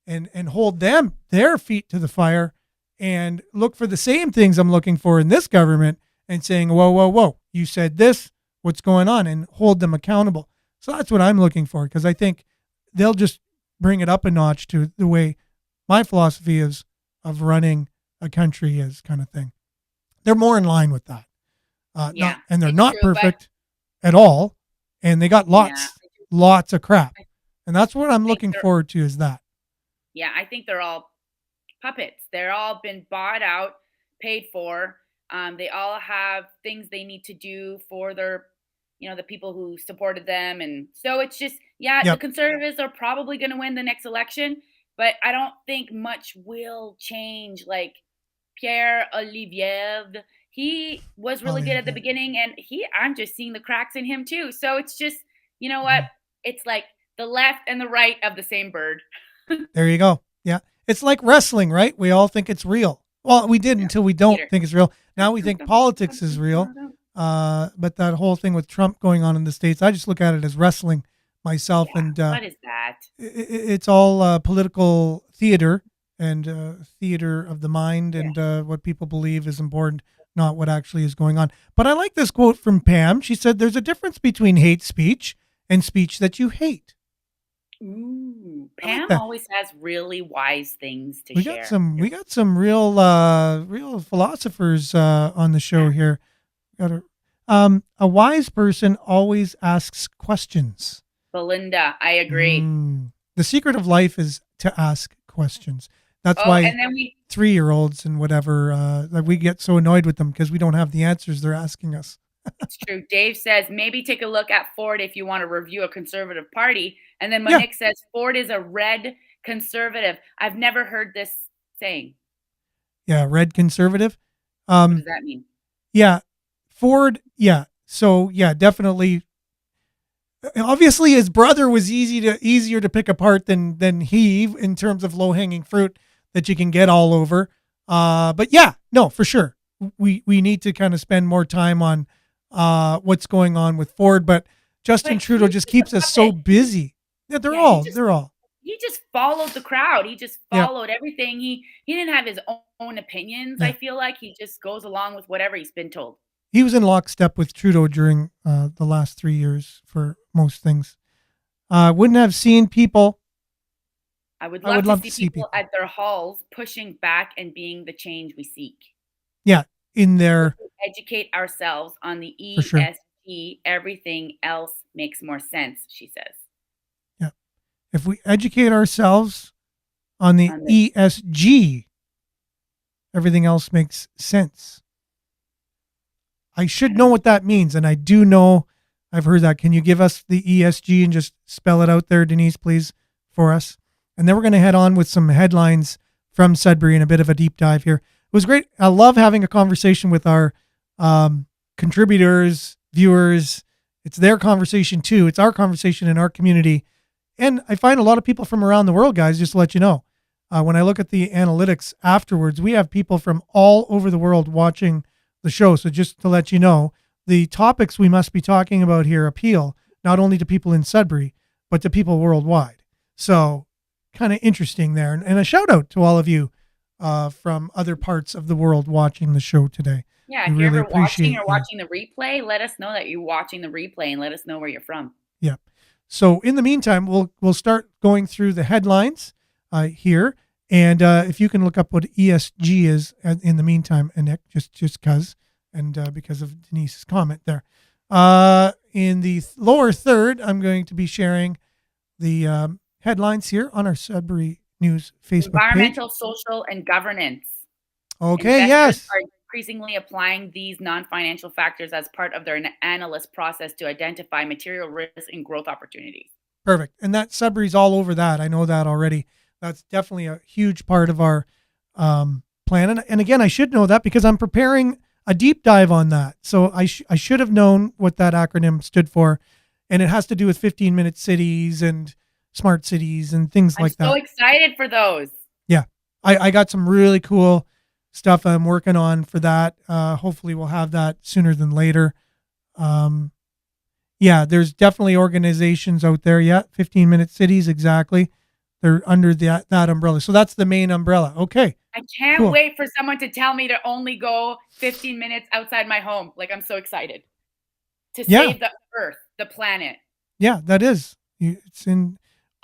and hold their feet to the fire and look for the same things I'm looking for in this government and saying, whoa, whoa, whoa, you said this, what's going on, and hold them accountable. So that's what I'm looking for, because I think they'll just bring it up a notch to the way my philosophy is of running a country is, kind of thing. They're more in line with that. And they're not true, perfect at all. And they got Yeah. lots of crap. And that's what I'm think looking they're- forward to, is that. Yeah, I think they're all puppets. They're all been bought out, paid for. They all have things they need to do for their, the people who supported them. And so it's just, Yep. the conservatives are probably going to win the next election, but I don't think much will change. Like Pierre Olivier, he was really good at the beginning, and I'm just seeing the cracks in him too. So it's just, you know what? It's like the left and the right of the same bird. There you go. Yeah. It's like wrestling, right? We all think it's real. Well, we did until we don't think it's real. Now we think politics is real. But that whole thing with Trump going on in the States, I just look at it as wrestling myself. Yeah, And what is that? it's all political theater and theater of the mind, and what people believe is important, not what actually is going on. But I like this quote from Pam. She said, "There's a difference between hate speech and speech that you hate." Ooh, I like Pam that. always has really wise things to We share. got some real philosophers on the show here. A wise person always asks questions. Belinda, I agree. The secret of life is to ask questions. That's Oh, why and then 3-year-olds and whatever, that we get so annoyed with them, because we don't have the answers they're asking us. it's true. Dave says maybe take a look at Ford if you want to review a conservative party. And then Yeah. Monique says Ford is a red conservative. I've never heard this saying. Yeah, red conservative. What does that mean? Yeah, Ford. Yeah, so yeah, definitely. Obviously, his brother was easier to pick apart than he, in terms of low hanging fruit that you can get all over. But yeah, no, for sure, we need to kind of spend more time on what's going on with Ford. But Justin Trudeau just keeps us so busy. Yeah, they're all. He just followed the crowd. He just followed everything. He didn't have his own opinions. Yeah. I feel like he just goes along with whatever he's been told. He was in lockstep with Trudeau during the last 3 years for most things. Wouldn't have seen people. I would love to see people at their halls pushing back and being the change we seek. Yeah, in their Educate ourselves on the For sure. ESG. Everything else makes more sense, she says. Yeah, if we educate ourselves on the ESG, everything else makes sense. I should know what that means, and I do know. I've heard that. Can you give us the ESG and just spell it out there, Denise, please, for us? And then we're going to head on with some headlines from Sudbury and a bit of a deep dive here. It was great. I love having a conversation with our contributors, viewers. It's their conversation too. It's our conversation in our community. And I find a lot of people from around the world, guys, just to let you know. When I look at the analytics afterwards, we have people from all over the world watching the show. So just to let you know, the topics we must be talking about here appeal not only to people in Sudbury, but to people worldwide. So kind of interesting there. And a shout out to all of you from other parts of the world watching the show today. Yeah, if you're ever watching the replay, let us know that you're watching the replay and let us know where you're from. Yeah. So in the meantime, we'll start going through the headlines here. And if you can look up what ESG is in the meantime, and Nick, just because, and because of Denise's comment there. In the lower third, I'm going to be sharing the headlines here on our Sudbury News Facebook Environmental, page. social, and governance. Okay, Investors yes. are increasingly applying these non-financial factors as part of their analyst process to identify material risks and growth opportunities. Perfect. And that Sudbury's all over that. I know that already. That's definitely a huge part of our plan. And again, I should know that because I'm preparing a deep dive on that. So I should have known what that acronym stood for. And it has to do with 15-minute cities and smart cities and things like that. I'm so excited for those. Yeah. I got some really cool stuff I'm working on for that. Hopefully we'll have that sooner than later. Yeah, there's definitely organizations out there. Yeah, 15-minute cities, exactly. They're under that umbrella. So that's the main umbrella. Okay. I can't Cool. wait for someone to tell me to only go 15 minutes outside my home. Like, I'm so excited to save the earth, the planet. Yeah, that is.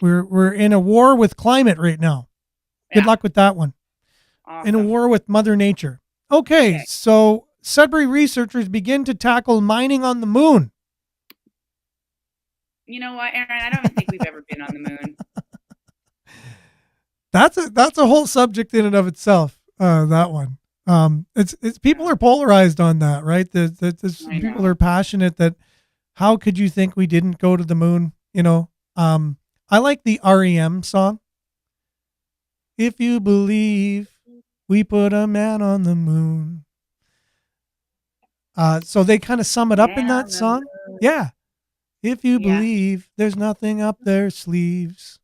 We're in a war with climate right now. Good luck with that one. Awesome. In a war with Mother Nature. Okay, so Sudbury researchers begin to tackle mining on the moon. You know what, Aaron? I don't even think we've ever been on the moon. That's a whole subject in and of itself. That one. It's people are polarized on that, right? People are passionate that how could you think we didn't go to the moon? You know, I like the REM song. If you believe we put a man on the moon. So they kind of sum it up in that song. Yeah. If you believe there's nothing up their sleeves.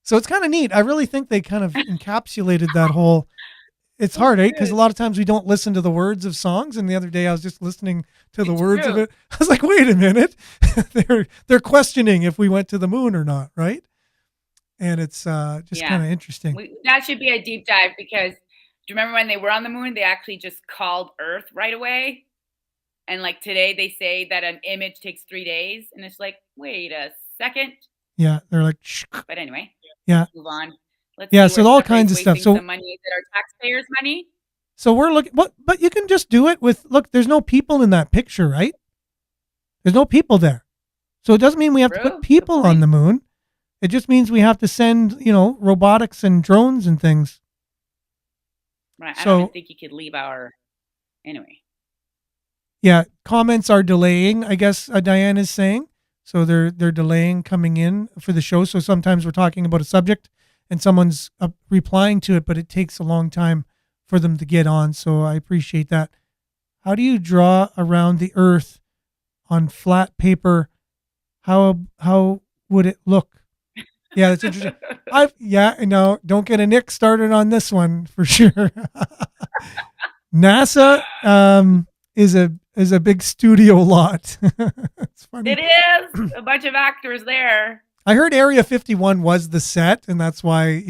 So it's kind of neat. I really think they kind of encapsulated that whole. It's hard, right? Because a lot of times we don't listen to the words of songs. And the other day I was just listening to the words of it. I was like, wait a minute. they're questioning if we went to the moon or not, right? And it's just kind of interesting. That should be a deep dive because do you remember when they were on the moon, they actually just called Earth right away? And like today they say that an image takes 3 days. And it's like, wait a second. Yeah, they're like, shh. But anyway, let's move on. So all kinds of stuff. So some money, is it our taxpayers' money? So we're looking, but you can just do it with, look, there's no people in that picture, right? There's no people there. So it doesn't mean we have to put people on the moon. It just means we have to send, robotics and drones and things. Right. I don't even think you could leave anyway. Yeah. Comments are delaying, I guess Diane is saying. So they're delaying coming in for the show. So sometimes we're talking about a subject and someone's replying to it, but it takes a long time for them to get on. So I appreciate that. How do you draw around the earth on flat paper? How would it look? Yeah, that's interesting. Don't get a Nick started on this one for sure. NASA is a big studio lot. It's funny. It is a bunch of actors there. I heard Area 51 was the set, and that's why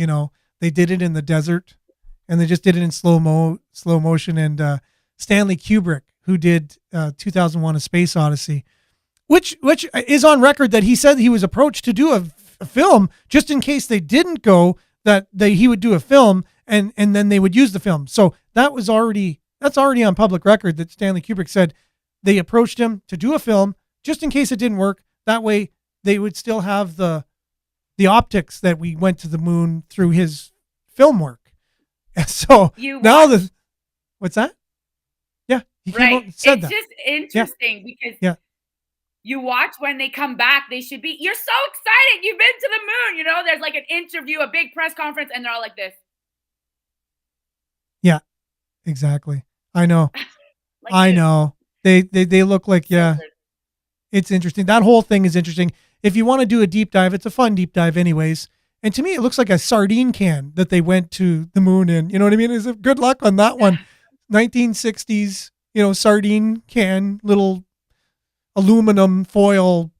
they did it in the desert, and they just did it in slow motion. And Stanley Kubrick, who did 2001: A Space Odyssey, which is on record that he said he was approached to do a film just in case they didn't go, he would do a film and then they would use the film. So that's already on public record that Stanley Kubrick said they approached him to do a film just in case it didn't work. That way they would still have the optics that we went to the moon through his film work. And so what's that? Yeah. He came out and said that. It's just interesting because you watch when they come back, you're so excited. You've been to the moon, there's like an interview, a big press conference, and they're all like this. Yeah, exactly. I know. I know. They look like, it's interesting. That whole thing is interesting. If you want to do a deep dive, it's a fun deep dive anyways. And to me, it looks like a sardine can that they went to the moon in. You know what I mean? Is it good luck on that one? 1960s, sardine can, little aluminum foil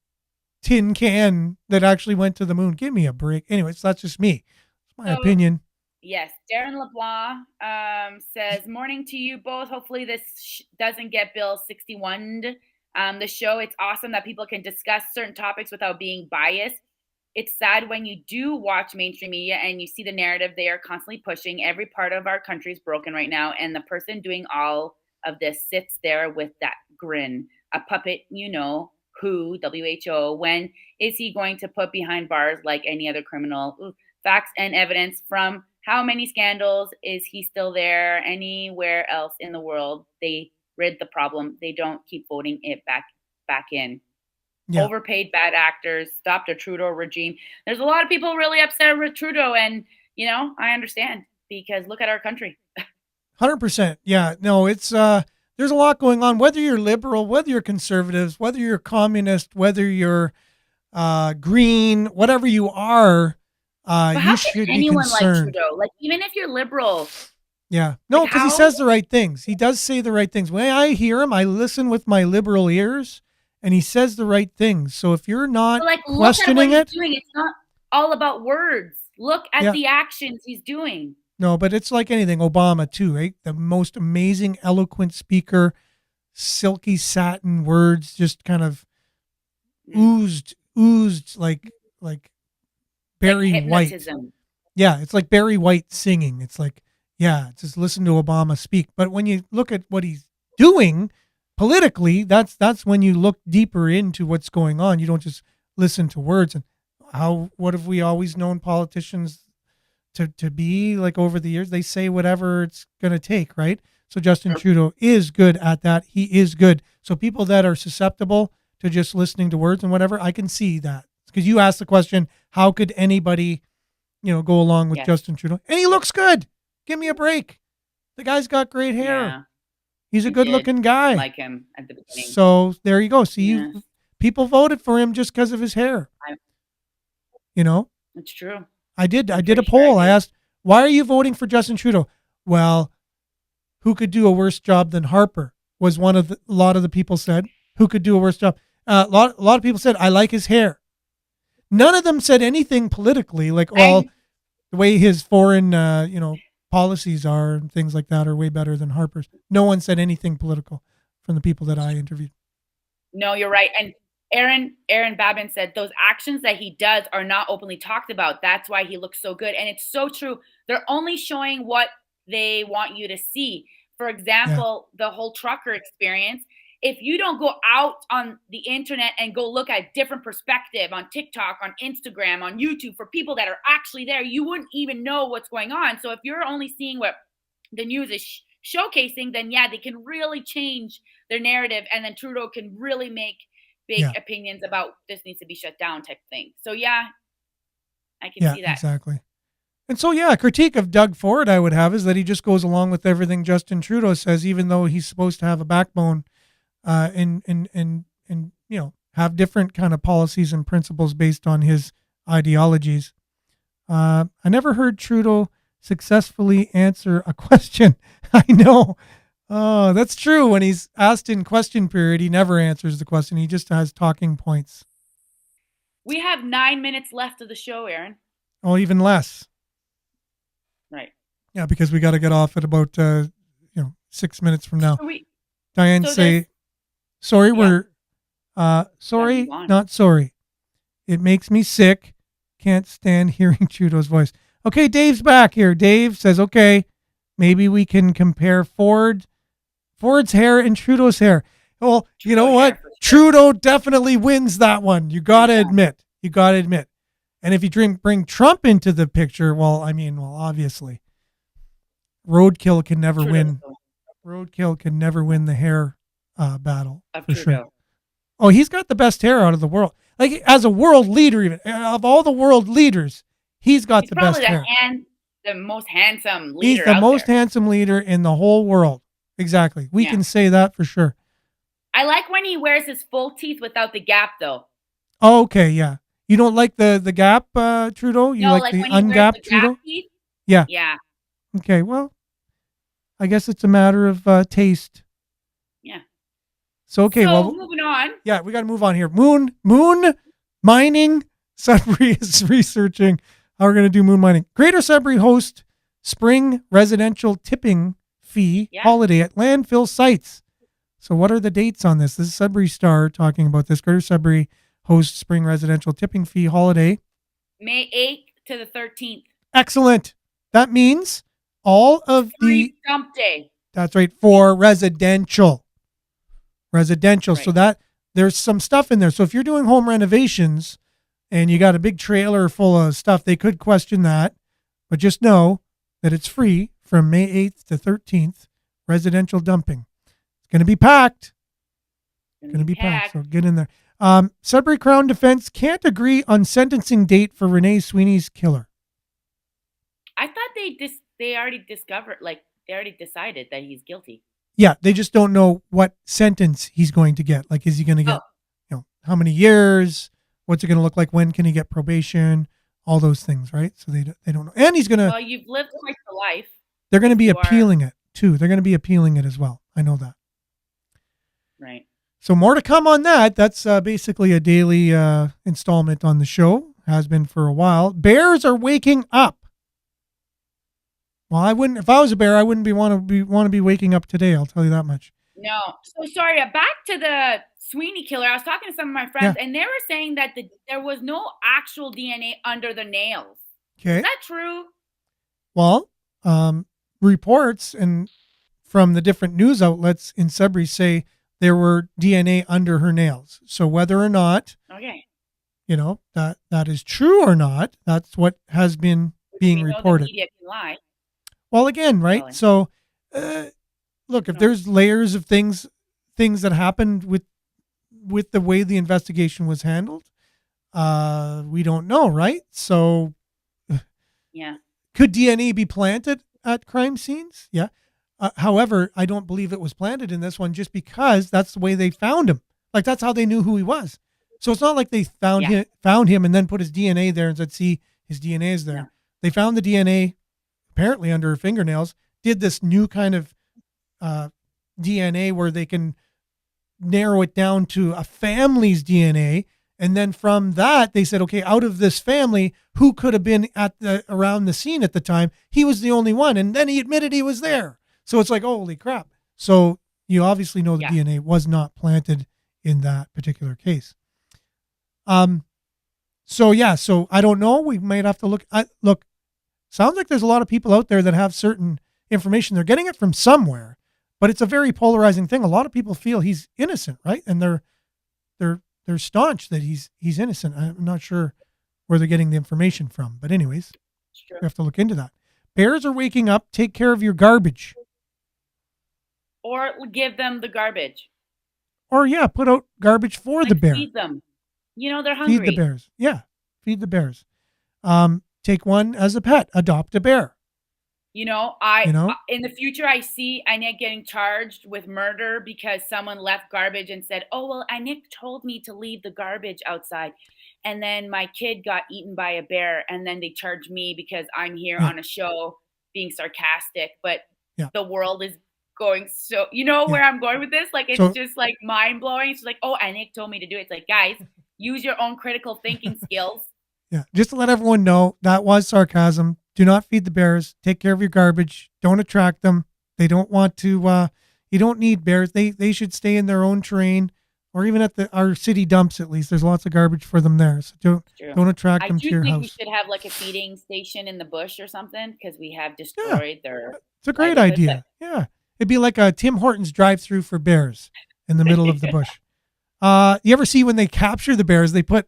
tin can that actually went to the moon. Give me a break. Anyways, that's just me. It's my opinion. Yes. Darren LeBlanc says, morning to you both. Hopefully this doesn't get Bill 61'd. The show, it's awesome that people can discuss certain topics without being biased. It's sad when you do watch mainstream media and you see the narrative they are constantly pushing. Every part of our country is broken right now. And the person doing all of this sits there with that grin. A puppet, WHO, WHO. When is he going to put behind bars like any other criminal? Facts and evidence from how many scandals is he still there? Anywhere else in the world, they rid the problem. They don't keep voting it back in. Yeah. Overpaid bad actors, stopped a Trudeau regime. There's a lot of people really upset with Trudeau, and I understand because look at our country. 100%. Yeah, no, it's there's a lot going on. Whether you're liberal, whether you're conservatives, whether you're communist, whether you're green, whatever you are, you should be concerned. Like Trudeau? Like even if you're liberal. Yeah. No, because he says the right things. He does say the right things. When I hear him, I listen with my liberal ears, and he says the right things. So if you're not questioning look at what he's doing. It's not all about words. Look at Yeah. the actions he's doing. No, but it's like anything. Obama too, right? The most amazing, eloquent speaker, silky satin words, just kind of oozed like Barry like White. hypnotism. Yeah, it's like Barry White singing. It's like, yeah, just listen to Obama speak. But when you look at what he's doing politically, that's when you look deeper into what's going on. You don't just listen to words. And what have we always known politicians to be like over the years? They say whatever it's going to take, right? So Justin Trudeau is good at that. He is good. So people that are susceptible to just listening to words and whatever, I can see that. Because you asked the question, how could anybody, go along with Justin Trudeau? And he looks good. Give me a break. The guy's got great hair. Yeah. He's a good-looking guy. I like him at the beginning. So there you go. See, people voted for him just because of his hair. It's true. I did a poll. I asked, why are you voting for Justin Trudeau? Well, who could do a worse job than Harper? Was a lot of the people said. Who could do a worse job? A lot of people said, I like his hair. None of them said anything politically, like, well, the way his foreign, policies are and things like that are way better than Harper's. No one said anything political from the people that I interviewed. No, you're right. And Aaron Babin said those actions that he does are not openly talked about. That's why he looks so good. And it's so true. They're only showing what they want you to see. For example, the whole trucker experience. If you don't go out on the internet and go look at different perspective on TikTok, on Instagram, on YouTube for people that are actually there, you wouldn't even know what's going on. So if you're only seeing what the news is showcasing, then they can really change their narrative. And then Trudeau can really make big opinions about this needs to be shut down type thing. So I can see that. Exactly. And so, a critique of Doug Ford I would have is that he just goes along with everything Justin Trudeau says, even though he's supposed to have a backbone and have different kind of policies and principles based on his ideologies. I never heard Trudeau successfully answer a question. I know. Oh, that's true. When he's asked in question period, he never answers the question. He just has talking points. We have 9 minutes left of the show, Aaron. Oh, even less. Right. Yeah, because we got to get off at about 6 minutes from now. Diane sorry, sorry, not sorry. It makes me sick. Can't stand hearing Trudeau's voice. Okay, Dave's back here. Dave says, okay, maybe we can compare Ford's hair and Trudeau's hair. Well, you know what? Trudeau definitely wins that one. You got to admit. And if you bring Trump into the picture, obviously. Roadkill can never win. Roadkill can never win the hair battle for sure. Oh, he's got the best hair out of the world. Like as a world leader, even of all the world leaders, he's got the best hair. The most handsome leader. He's the most handsome leader in the whole world. Exactly. We can say that for sure. I like when he wears his full teeth without the gap, though. Oh, okay, yeah. You don't like the gap, Trudeau? You like the ungapped Trudeau? Yeah. Yeah. Okay, well, I guess it's a matter of taste. Yeah. So, okay, moving on. Yeah, we got to move on here. Moon mining. Sudbury is researching how we're going to do moon mining. Greater Sudbury hosts spring residential tipping fee holiday at landfill sites. So what are the dates on this? This is Sudbury Star talking about this. Greater Sudbury hosts spring residential tipping fee holiday. May 8th to the 13th. Excellent. That means all of free dump day. That's right, for residential. Right. So that there's some stuff in there. So if you're doing home renovations and you got a big trailer full of stuff, they could question that. But just know that it's free from May 8th to 13th, residential dumping. It's going to be packed. So get in there. Sudbury Crown Defense can't agree on sentencing date for Renee Sweeney's killer. I thought they already decided that he's guilty. Yeah, they just don't know what sentence he's going to get. Like, is he going to get, how many years? What's it going to look like? When can he get probation? All those things, right? So they don't know. And he's going to... Well, you've lived quite the life. They're going to be appealing it, too. They're going to be appealing it as well. I know that. Right. So more to come on that. That's basically a daily installment on the show. Has been for a while. Bears are waking up. Well, I wouldn't. If I was a bear, I wouldn't want to be waking up today. I'll tell you that much. No. So sorry. Back to the Sweeney killer. I was talking to some of my friends, and they were saying that there was no actual DNA under the nails. Okay. Is that true? Well, reports and from the different news outlets in Sudbury say there were DNA under her nails. So whether or not, Okay, that is true or not, that's what has been being reported. The media can lie. Well, again, right? Really? So, look, if there's layers of things that happened with the way the investigation was handled, we don't know, right? So, yeah. Could DNA be planted at crime scenes? Yeah. However, I don't believe it was planted in this one just because that's the way they found him. Like, that's how they knew who he was. So it's not like they found him and then put his DNA there and said, see, his DNA is there. No. They found the DNA apparently under her fingernails, did this new kind of DNA where they can narrow it down to a family's DNA. And then from that, they said, okay, out of this family, who could have been around the scene at the time? He was the only one. And then he admitted he was there. So it's like, holy crap. So you obviously know the DNA was not planted in that particular case. So I don't know. We might have to look. Sounds like there's a lot of people out there that have certain information. They're getting it from somewhere, but it's a very polarizing thing. A lot of people feel he's innocent, right? And they're staunch that he's innocent. I'm not sure where they're getting the information from, but anyways, we have to look into that. Bears are waking up. Take care of your garbage. Or give them the garbage. Or put out garbage for the bear. Feed them. They're hungry. Feed the bears. Yeah, feed the bears. Take one as a pet. Adopt a bear. In the future, I see Annette getting charged with murder because someone left garbage and said, oh, well, Annette told me to leave the garbage outside. And then my kid got eaten by a bear. And then they charged me because I'm here on a show being sarcastic. But the world is going where I'm going with this? Like, it's just like mind blowing. It's like, oh, Annette told me to do it. It's like, guys, use your own critical thinking skills. Yeah, just to let everyone know, that was sarcasm. Do not feed the bears. Take care of your garbage. Don't attract them. They don't want to. You don't need bears. They should stay in their own terrain, or even at our city dumps. At least there's lots of garbage for them there. So don't attract them to your house. I do think we should have like a feeding station in the bush or something because we have destroyed their. It's a great idea. Yeah, it'd be like a Tim Hortons drive-through for bears in the middle of the bush. You ever see when they capture the bears? They put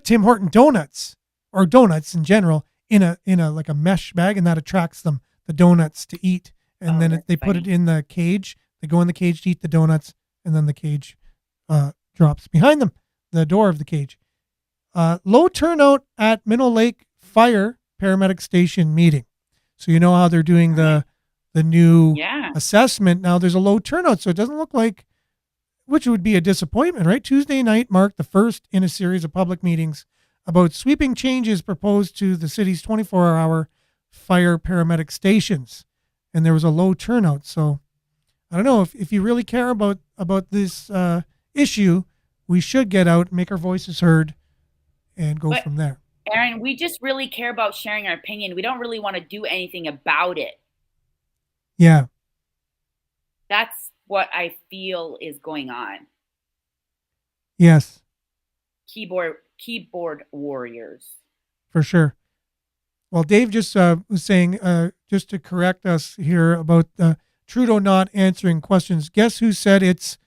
Tim Horton donuts or donuts in general in a like a mesh bag, and that attracts them, the donuts, to eat. And then they put it in the cage. They go in the cage to eat the donuts, and then the cage drops behind them, the door of the cage. Low turnout at Minnow Lake Fire Paramedic Station meeting. So you know how they're doing the new assessment. Now there's a low turnout, so it doesn't look like, which would be a disappointment, right? Tuesday night marked the first in a series of public meetings about sweeping changes proposed to the city's 24-hour fire paramedic stations. And there was a low turnout. So I don't know, if you really care about this issue, we should get out, make our voices heard, and go from there. Aaron, we just really care about sharing our opinion. We don't really want to do anything about it. Yeah. That's what I feel is going on. Yes. Keyboard warriors. For sure. Well, Dave just was saying, just to correct us here about Trudeau not answering questions. Guess who said it's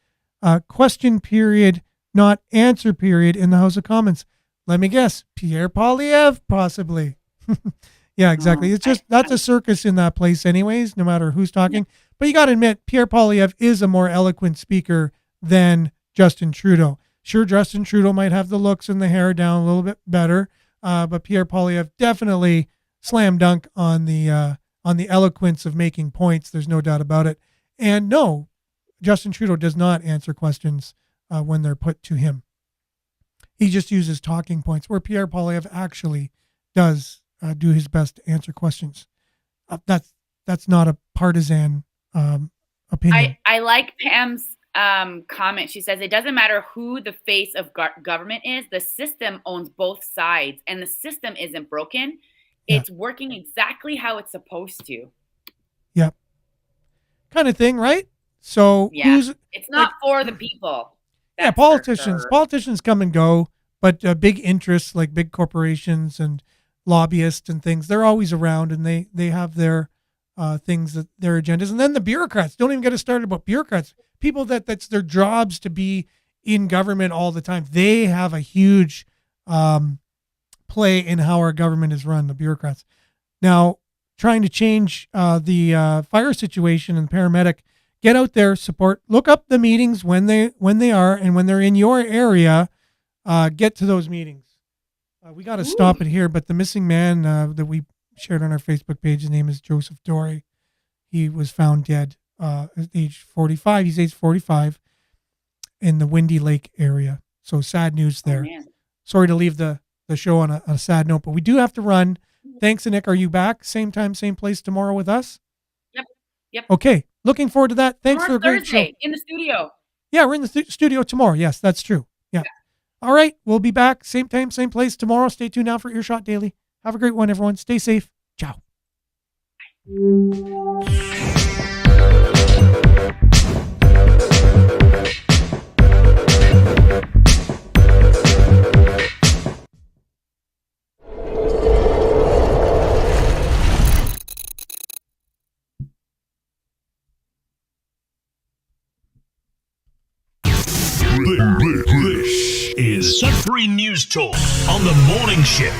question period, not answer period in the House of Commons? Let me guess. Pierre Poilievre, possibly. Yeah, exactly. It's just, that's a circus in that place anyways, no matter who's talking. Yeah. But you got to admit, Pierre Poilievre is a more eloquent speaker than Justin Trudeau. Sure, Justin Trudeau might have the looks and the hair down a little bit better, but Pierre Poilievre definitely slam dunk on the eloquence of making points. There's no doubt about it. And no, Justin Trudeau does not answer questions when they're put to him. He just uses talking points, where Pierre Poilievre actually does do his best to answer questions. That's not a partisan opinion. I like Pam's comment. She says, it doesn't matter who the face of government is. The system owns both sides, and the system isn't broken. Yeah. It's working exactly how it's supposed to. Yep. Kind of thing, right? So Yeah. who's It's not for the people. yeah, That's for politicians. sure. Politicians come and go, but big interests like big corporations and lobbyists and things, they're always around, and they have their things, that their agendas. And then the bureaucrats, don't even get us started about bureaucrats. People that's their jobs to be in government all the time. They have a huge play in how our government is run, the bureaucrats. Now, trying to change the fire situation and paramedic, get out there, support, look up the meetings when they are, and when they're in your area, get to those meetings. We got to stop it here, but the missing man that we shared on our Facebook page, his name is Joseph Dory. He was found dead at age 45. He's age 45 in the Windy Lake area. So sad news there. Man. Sorry to leave the show on a sad note, but we do have to run. Thanks, Nick. Are you back? Same time, same place tomorrow with us? Yep. Okay. Looking forward to that. Thanks for a great show. Thursday in the studio. Yeah, we're in the studio tomorrow. Yes, that's true. Yeah. All right. We'll be back. Same time, same place tomorrow. Stay tuned now for Earshot Daily. Have a great one, everyone. Stay safe. Ciao. This is Sudbury News Talk on the morning shift.